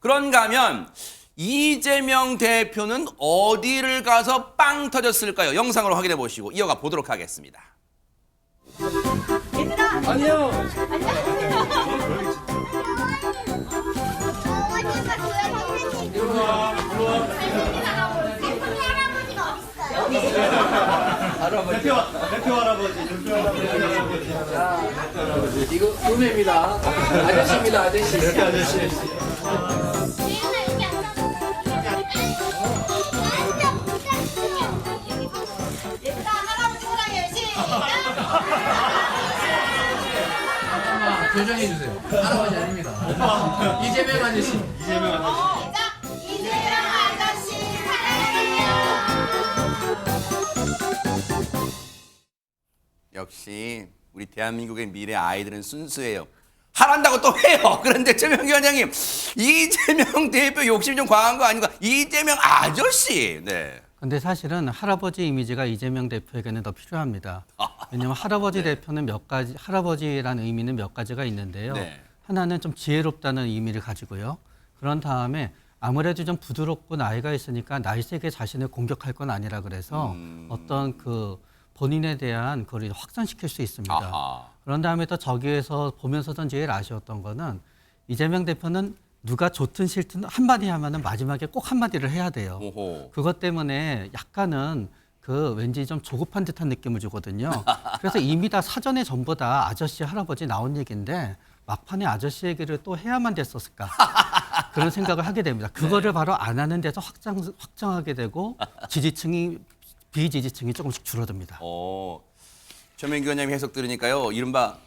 그런가 하면 이재명 대표는 어디를 가서 빵 터졌을까요? 영상으로 확인해 보시고 이어가 보도록 하겠습니다. 아니요. 대표 할아버지. 이거 음해입니다. 아저씨입니다, 아저씨. 이렇게 아저씨. 얘들아 할아버지 사랑해 시작. 교정해주세요. 할아버지 아닙니다. 이재명 아저씨. 이재명 아저씨. 시작. 이재명 아저씨 사랑해요. 역시 우리 대한민국의 미래 아이들은 순수해요. 하란다고 또 해요. 그런데 최명 위원장님, 이재명 대표 욕심이 좀 과한 거 아닌가? 이재명 아저씨. 네. 근데 사실은 할아버지 이미지가 이재명 대표에게는 더 필요합니다. 왜냐하면 할아버지 대표는 몇 가지, 할아버지라는 의미는 몇 가지가 있는데요. 네. 하나는 좀 지혜롭다는 의미를 가지고요. 그런 다음에 아무래도 좀 부드럽고 나이가 있으니까 날쌔게 자신을 공격할 건 아니라 그래서 어떤 그 본인에 대한 거리를 확산시킬 수 있습니다. 아하. 그런 다음에 또 저기에서 보면서도 제일 아쉬웠던 거는 이재명 대표는 누가 좋든 싫든 한마디 하면은 마지막에 꼭 한마디를 해야 돼요. 오호. 그것 때문에 약간은 그 왠지 좀 조급한 듯한 느낌을 주거든요. 그래서 이미 다 사전에 전부 다 아저씨, 할아버지 나온 얘기인데 막판에 아저씨 얘기를 또 해야만 됐었을까. 그런 생각을 하게 됩니다. 그거를 바로 안 하는 데서 확장하게 되고 비지지층이 조금씩 줄어듭니다. 최명기 의원님 해석 들으니까요. 이른바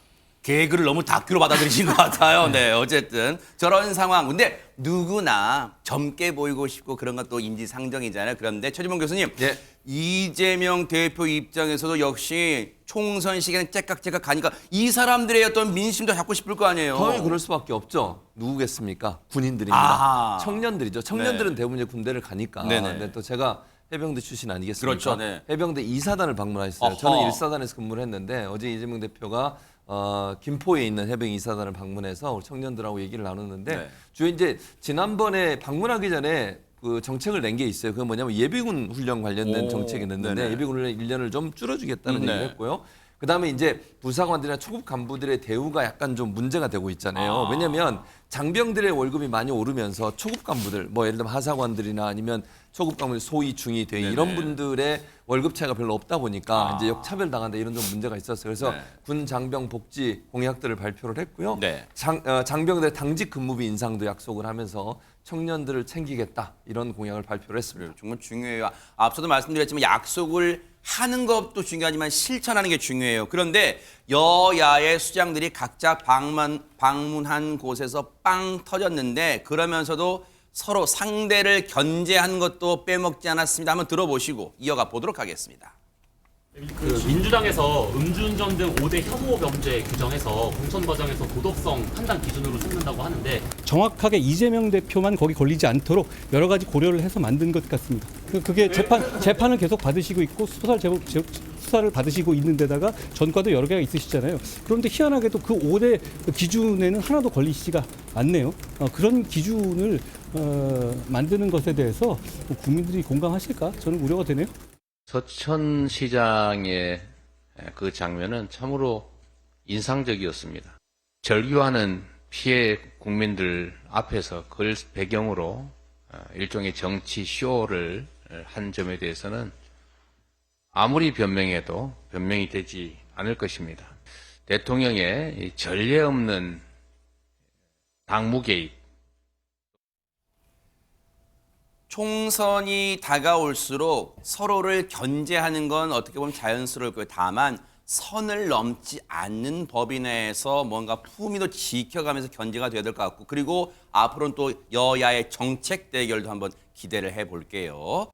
개그를 너무 다큐로 받아들이신 것 같아요. 네, 어쨌든 저런 상황. 근데 누구나 젊게 보이고 싶고 그런 것도 인지상정이잖아요. 그런데 최지봉 교수님, 네. 이재명 대표 입장에서도 역시 총선 시기에는 째깍째깍 가니까 이 사람들의 어떤 민심도 잡고 싶을 거 아니에요. 당연히 그럴 수밖에 없죠. 누구겠습니까? 군인들입니다. 아하. 청년들이죠. 청년들은 네. 대부분 이제 군대를 가니까. 네네. 근데 또 제가 해병대 출신 아니겠습니까? 그렇죠, 네. 해병대 2사단을 방문했어요. 어허. 저는 1사단에서 근무를 했는데 어제 이재명 대표가 김포에 있는 해병 2사단을 방문해서 우리 청년들하고 얘기를 나눴는데 네. 주요 이제 지난번에 방문하기 전에 그 정책을 낸 게 있어요. 그건 뭐냐면 예비군 훈련 관련된 오, 정책이 냈는데 네네. 예비군 훈련 1년을 좀 줄여주겠다는 네. 얘기를 했고요. 그다음에 이제 부사관들이나 초급 간부들의 대우가 약간 좀 문제가 되고 있잖아요. 왜냐하면 장병들의 월급이 많이 오르면서 초급 간부들, 뭐 예를 들면 하사관들이나 아니면 초급 간부들 소위, 중위, 대위 네네. 이런 분들의 월급 차이가 별로 없다 보니까 이제 역차별 당한다 이런 좀 문제가 있었어요. 그래서 네. 군 장병 복지 공약들을 발표를 했고요. 네. 장병들의 당직 근무비 인상도 약속을 하면서 청년들을 챙기겠다 이런 공약을 발표를 했습니다. 정말 중요해요. 앞서도 말씀드렸지만 약속을 하는 것도 중요하지만 실천하는 게 중요해요. 그런데 여야의 수장들이 각자 방문한 곳에서 빵 터졌는데 그러면서도 서로 상대를 견제한 것도 빼먹지 않았습니다. 한번 들어보시고 이어가 보도록 하겠습니다. 그 민주당에서 음주운전 등 5대 혐오 범죄 규정해서 공천 과정에서 도덕성 판단 기준으로 삼는다고 하는데 정확하게 이재명 대표만 거기 걸리지 않도록 여러 가지 고려를 해서 만든 것 같습니다. 그게 재판을 계속 받으시고 있고 수사를 받으시고 있는 데다가 전과도 여러 개가 있으시잖아요. 그런데 희한하게도 그 5대 기준에는 하나도 걸리시지가 않네요. 그런 기준을 만드는 것에 대해서 국민들이 공감하실까? 저는 우려가 되네요. 서천시장의 그 장면은 참으로 인상적이었습니다. 절규하는 피해 국민들 앞에서 그걸 배경으로 일종의 정치 쇼를 한 점에 대해서는 아무리 변명해도 변명이 되지 않을 것입니다. 대통령의 이 전례 없는 당무 개입, 총선이 다가올수록 서로를 견제하는 건 어떻게 보면 자연스러울 거예요. 다만 선을 넘지 않는 법인 내에서 뭔가 품위도 지켜가면서 견제가 돼야 될 것 같고 그리고 앞으로는 또 여야의 정책 대결도 한번 기대를 해볼게요.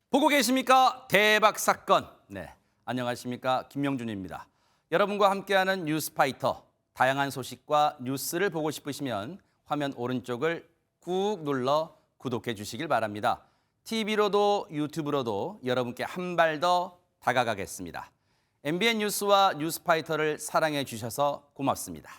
보고 계십니까? 대박 사건. 네, 안녕하십니까? 김명준입니다. 여러분과 함께하는 뉴스파이터. 다양한 소식과 뉴스를 보고 싶으시면 화면 오른쪽을 꾹 눌러 구독해 주시길 바랍니다. TV로도 유튜브로도 여러분께 한 발 더 다가가겠습니다. MBN 뉴스와 뉴스파이터를 사랑해 주셔서 고맙습니다.